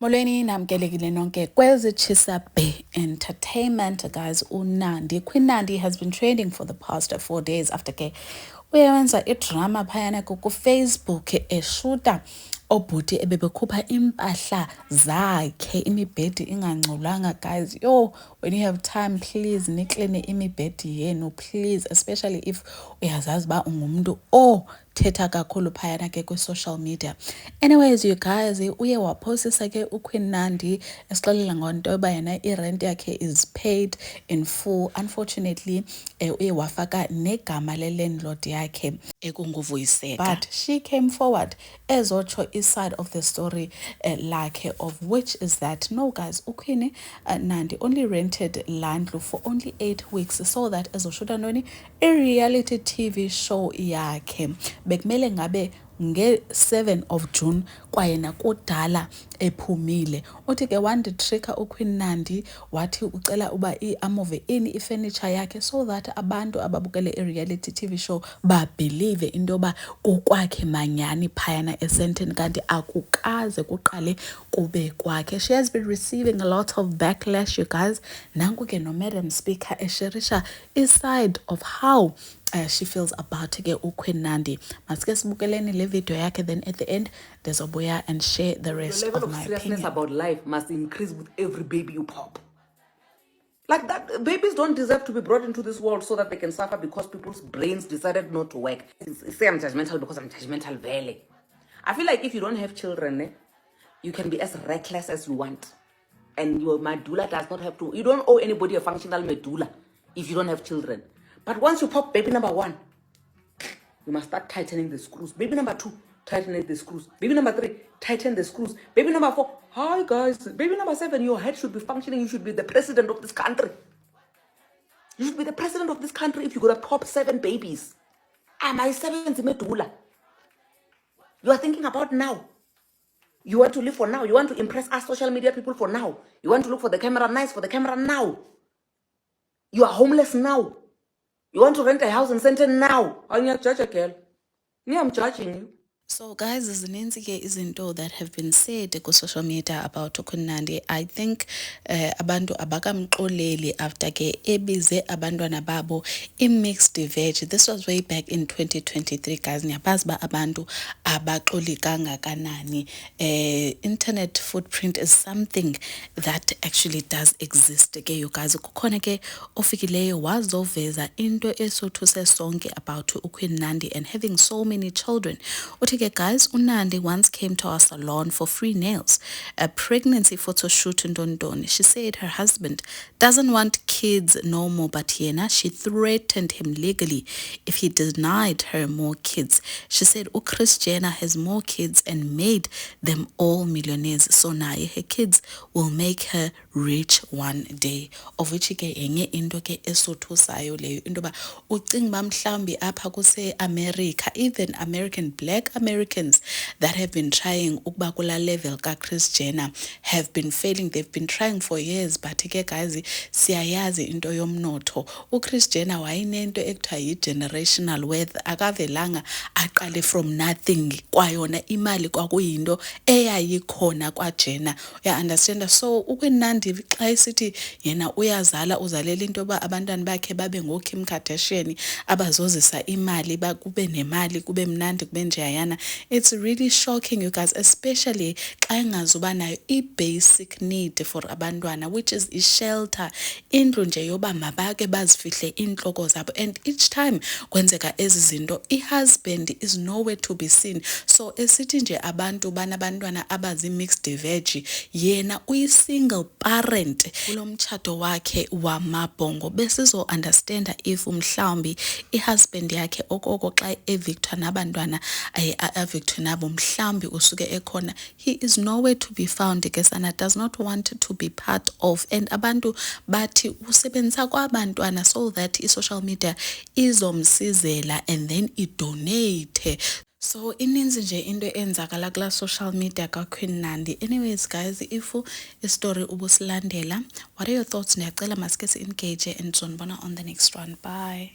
Molweni namkelekile nonke kwezi Chisabe Entertainment guys. Queen Nandi has been trending for the past 4 days after ke uyenza idrama phayana ku Facebook eshuta obhuti ebebekhupha impahla zakhe imibhedi ingangcolanga guys. Yo, when you have time please nikline imibhedi yenu please, especially if uyazazi ba ungumuntu thetha kakhulu phayana ke social media. Anyways you guys, uye waphosisa ke uQueen Nandi esixelela ngonto yoba yena irent yakhe is paid in full. Unfortunately uye wafaka negama le-landlord yakhe ekunguVuyiseka, but she came forward ezotsho side of the story lakhe, of which is that no guys, uQueen Nandi only rented landlu for only 8 weeks so that ezoshuta noni reality TV show yakhe. Bekumele ngabe nge-7 of June kwayena kudala ephumile. Uthi ke wanditricka uQueen Nandi wathi ucela uba amove ini ifurniture yakhe so that abantu ababukele i-reality TV show babelieve into yoba kukwakhe manyani phayana esenteni kanti akukaze kuqale kube kwakhe. She has been receiving a lot of backlash you guys. Nanku ke no Madam Speaker esharisha side of how she feels about ke uQueen Nandi. Masike sibukeleni le video yakhe, then at the end ndizobuya and share the rest of my opinion. About life must increase with every baby you pop. Like that, babies don't deserve to be brought into this world so that they can suffer because people's brains decided not to work. Say I'm judgmental because I'm judgmental, barely. I feel like if you don't have children, you can be as reckless as you want. And your medulla does not have to, you don't owe anybody a functional medulla if you don't have children. But once you pop baby number 1, you must start tightening the screws. Baby number 2, tighten the screws. Baby number 3, tighten the screws. Baby number 4, hi guys. Baby number 7, your head should be functioning. You should be the president of this country. You should be the president of this country if you got to pop 7 babies. Am I 7th medulla? You are thinking about now. You want to live for now. You want to impress us social media people for now. You want to look for the camera nice for the camera now. You are homeless now. You want to rent a house in Sandton now. I'm not judge a girl. Me, I'm judging you. So guys, zininzi ke izinto that have been said ku social media about uQueen Nandi. I think abantu abakamxoleli after ke ebize abantwana babo mixed veg. This was way back in 2023 guys. Niyabazi ba abantu abaxoli kangakanani. Internet footprint is something that actually does exist ke you guys. Kukhona ke ofikileyo wazoveza into esothuse sonke about uQueen Nandi and having so many children. Guys, uNandi once came to our salon for free nails, a pregnancy photo shoot in Dondon. She said her husband doesn't want kids no more, but yena, she threatened him legally if he denied her more kids. She said Kris Jenner has more kids and made them all millionaires, so now her kids will make her rich one day. Of which ke enye into ke esothusayo leyo into ba ucinga ba mhlambi apha kuse America, even Black Americans that have been trying ukuba kula level ka Kris Jenner have been failing. They've been trying for years, but ke guys siyayazi into yomnotho. uKris Jenner wayinento ekuthiwa yi-generational wealth, akavelanga aqale from nothing. Kwayona imali kwakuyinto eyayikhona kwaJenner, uya understand. So uQueen Nandi xa esithi yena uyazala uzalela into ba abantwana bakhe babe ngoKim Kardashian abazozisa imali bakube nemali kube mnandi kube njayana. It's really shocking you guys, especially xa engazuba nayo i-basic need for abantwana, which is i-shelter, indlu nje yoba mabake bazifihle inhloko zabo. And each time kwenzeka ezi zinto i-husband is nowhere to be seen. So esithi nje abantu banabantwana abazi-mixed veg, yena uyi-single parent kulo mtshato wakhe wamabhongo. Besizo understanda if mhlawumbi i-husband yakhe okoko xa evictor nabantwana avictor nabo mhlawumbi usuke ekhona, he is nowhere to be found ke sana, does not want to be part of. And abantu bathi usebenzisa kwabantwana so that i-social media izomsizela and then idonate. So ininzi nje into enzakala kula social media kaQueen Nandi. Anyways guys, if story ubusilandela, what are your thoughts? Ndiyacela masike si-engage and sonibona on the next one. Bye.